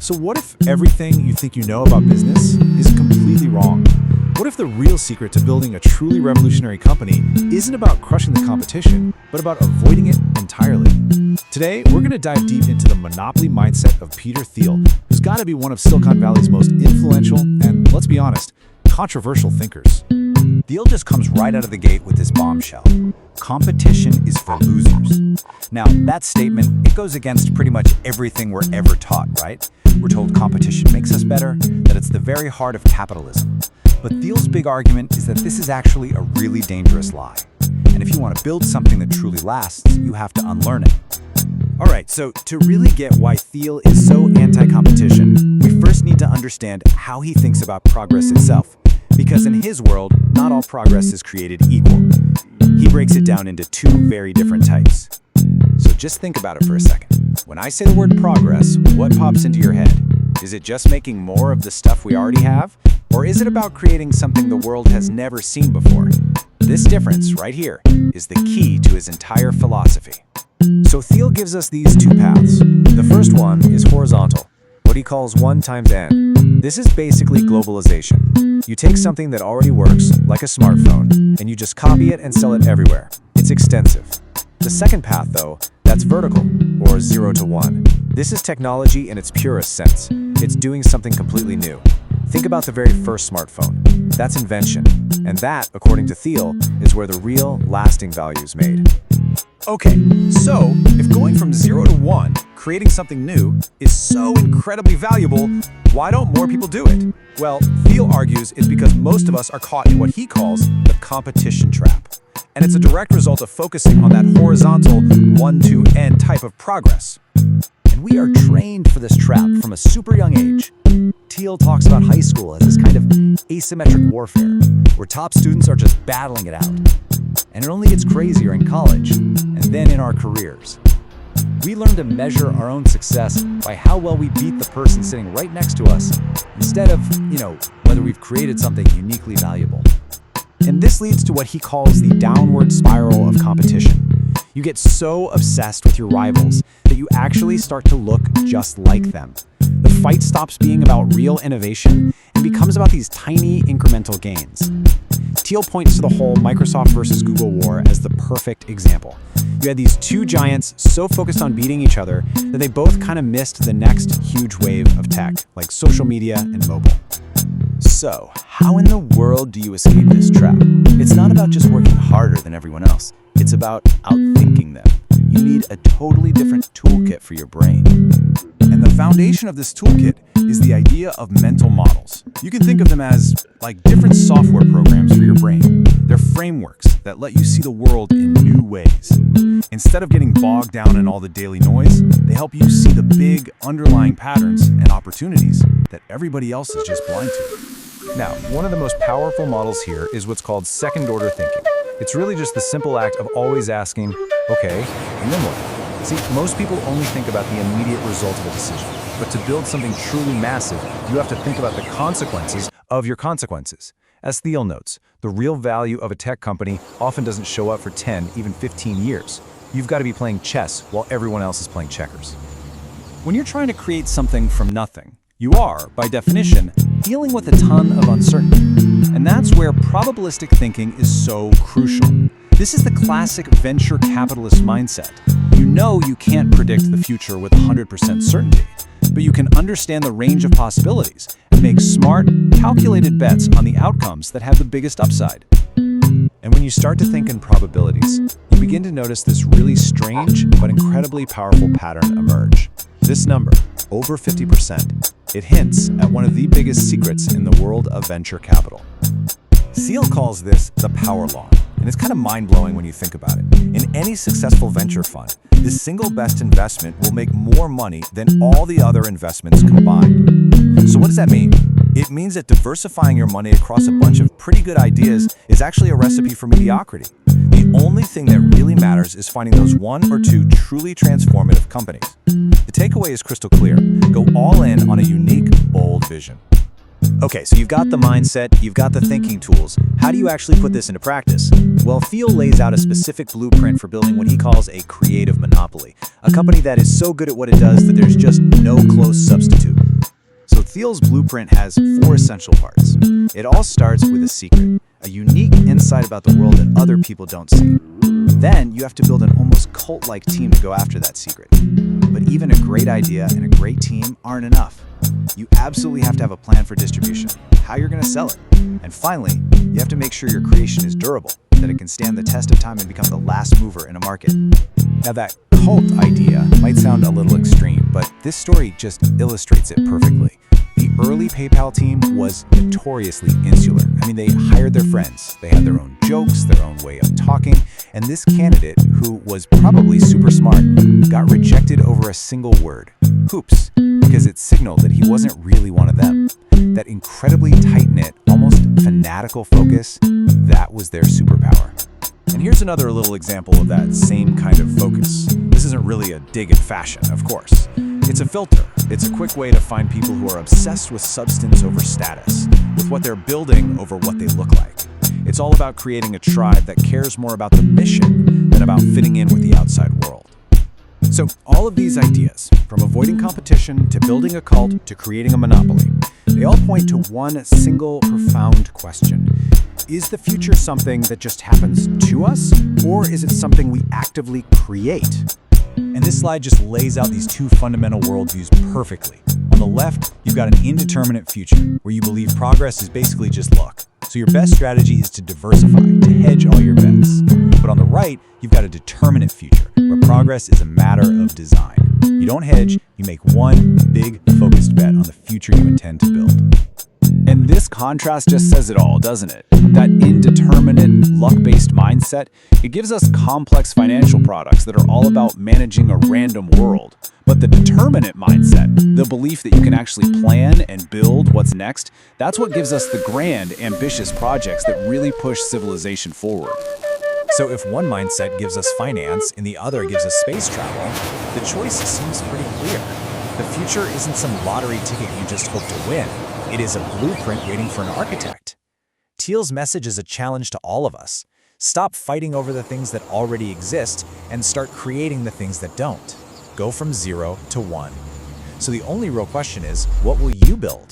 So what if everything you think you know about business is completely wrong? What if the real secret to building a truly revolutionary company isn't about crushing the competition, but about avoiding it entirely? Today, we're going to dive deep into the monopoly mindset of Peter Thiel, who's got to be one of Silicon Valley's most influential and, let's be honest, controversial thinkers. Thiel just comes right out of the gate with this bombshell. Competition is for losers. Now, that statement, it goes against pretty much everything we're ever taught, right? We're told competition makes us better, that it's the very heart of capitalism. But Thiel's big argument is that this is actually a really dangerous lie. And if you want to build something that truly lasts, you have to unlearn it. All right, so to really get why Thiel is so anti-competition, we first need to understand how he thinks about progress itself. Because in his world, not all progress is created equal. He breaks it down into two very different types. So just think about it for a second. When I say the word progress, what pops into your head? Is it just making more of the stuff we already have? Or is it about creating something the world has never seen before? This difference right here is the key to his entire philosophy. So Thiel gives us these two paths. The first one is horizontal, what he calls 1 times N. This is basically globalization. You take something that already works, like a smartphone, and you just copy it and sell it everywhere. It's extensive. The second path, though, that's vertical, or 0 to 1. This is technology in its purest sense. It's doing something completely new. Think about the very first smartphone. That's invention. And that, according to Thiel, is where the real, lasting value is made. Okay, so if going from 0 to 1, creating something new, is so incredibly valuable, why don't more people do it? Well, Thiel argues it's because most of us are caught in what he calls the competition trap. And it's a direct result of focusing on that horizontal 1 to N type of progress. And we are trained for this trap from a super young age. Thiel talks about high school as this kind of asymmetric warfare, where top students are just battling it out. And it only gets crazier in college, and then in our careers. We learn to measure our own success by how well we beat the person sitting right next to us, instead of, whether we've created something uniquely valuable. And this leads to what he calls the downward spiral of competition. You get so obsessed with your rivals that you actually start to look just like them. The fight stops being about real innovation and becomes about these tiny incremental gains. Thiel points to the whole Microsoft versus Google war as the perfect example. You had these two giants so focused on beating each other that they both kind of missed the next huge wave of tech, like social media and mobile. So, how in the world do you escape this trap? It's not about just working harder than everyone else. It's about outthinking them. You need a totally different toolkit for your brain. And the foundation of this toolkit is the idea of mental models. You can think of them as like different software programs for your brain. They're frameworks that let you see the world in new ways. Instead of getting bogged down in all the daily noise, they help you see the big underlying patterns and opportunities that everybody else is just blind to. Now, one of the most powerful models here is what's called second-order thinking. It's really just the simple act of always asking, okay, and then what? See, most people only think about the immediate result of a decision. But to build something truly massive, you have to think about the consequences of your consequences. As Thiel notes, the real value of a tech company often doesn't show up for 10, even 15 years. You've got to be playing chess while everyone else is playing checkers. When you're trying to create something from nothing, you are, by definition, dealing with a ton of uncertainty. And that's where probabilistic thinking is so crucial. This is the classic venture capitalist mindset. You know you can't predict the future with 100% certainty, but you can understand the range of possibilities and make smart, calculated bets on the outcomes that have the biggest upside. And when you start to think in probabilities, you begin to notice this really strange but incredibly powerful pattern emerge. This number, over 50%, it hints at one of the biggest secrets in the world of venture capital. Thiel calls this the power law, and it's kind of mind-blowing when you think about it. In any successful venture fund, the single best investment will make more money than all the other investments combined. So what does that mean? It means that diversifying your money across a bunch of pretty good ideas is actually a recipe for mediocrity. The only thing that really matters is finding those 1 or 2 truly transformative companies. The takeaway is crystal clear. Go all in on a unique, bold vision. Okay, so you've got the mindset, you've got the thinking tools. How do you actually put this into practice? Well, Thiel lays out a specific blueprint for building what he calls a creative monopoly, a company that is so good at what it does that there's just no close substitute. Thiel's blueprint has 4 essential parts. It all starts with a secret, a unique insight about the world that other people don't see. Then you have to build an almost cult-like team to go after that secret. But even a great idea and a great team aren't enough. You absolutely have to have a plan for distribution, how you're going to sell it. And finally, you have to make sure your creation is durable, that it can stand the test of time and become the last mover in a market. Now that cult idea might sound a little extreme, but this story just illustrates it perfectly. The early PayPal team was notoriously insular. I mean, they hired their friends, they had their own jokes, their own way of talking, and this candidate, who was probably super smart, got rejected over a single word, hoops, because it signaled that he wasn't really one of them. That incredibly tight-knit, almost fanatical focus, that was their superpower. And here's another little example of that same kind of focus. This isn't really a dig at fashion, of course. It's a filter. It's a quick way to find people who are obsessed with substance over status, with what they're building over what they look like. It's all about creating a tribe that cares more about the mission than about fitting in with the outside world. So all of these ideas, from avoiding competition to building a cult to creating a monopoly, they all point to one single profound question. Is the future something that just happens to us, or is it something we actively create? And this slide just lays out these 2 fundamental worldviews perfectly. On the left, you've got an indeterminate future, where you believe progress is basically just luck. So your best strategy is to diversify, to hedge all your bets. But on the right, you've got a determinate future, where progress is a matter of design. You don't hedge, you make one big, focused bet on the future you intend to build. And this contrast just says it all, doesn't it? That indeterminate, luck-based mindset, it gives us complex financial products that are all about managing a random world. But the determinate mindset, the belief that you can actually plan and build what's next, that's what gives us the grand, ambitious projects that really push civilization forward. So if one mindset gives us finance and the other gives us space travel, the choice seems pretty clear. The future isn't some lottery ticket you just hope to win. It is a blueprint waiting for an architect. Thiel's message is a challenge to all of us. Stop fighting over the things that already exist and start creating the things that don't. Go from 0 to 1. So the only real question is, what will you build?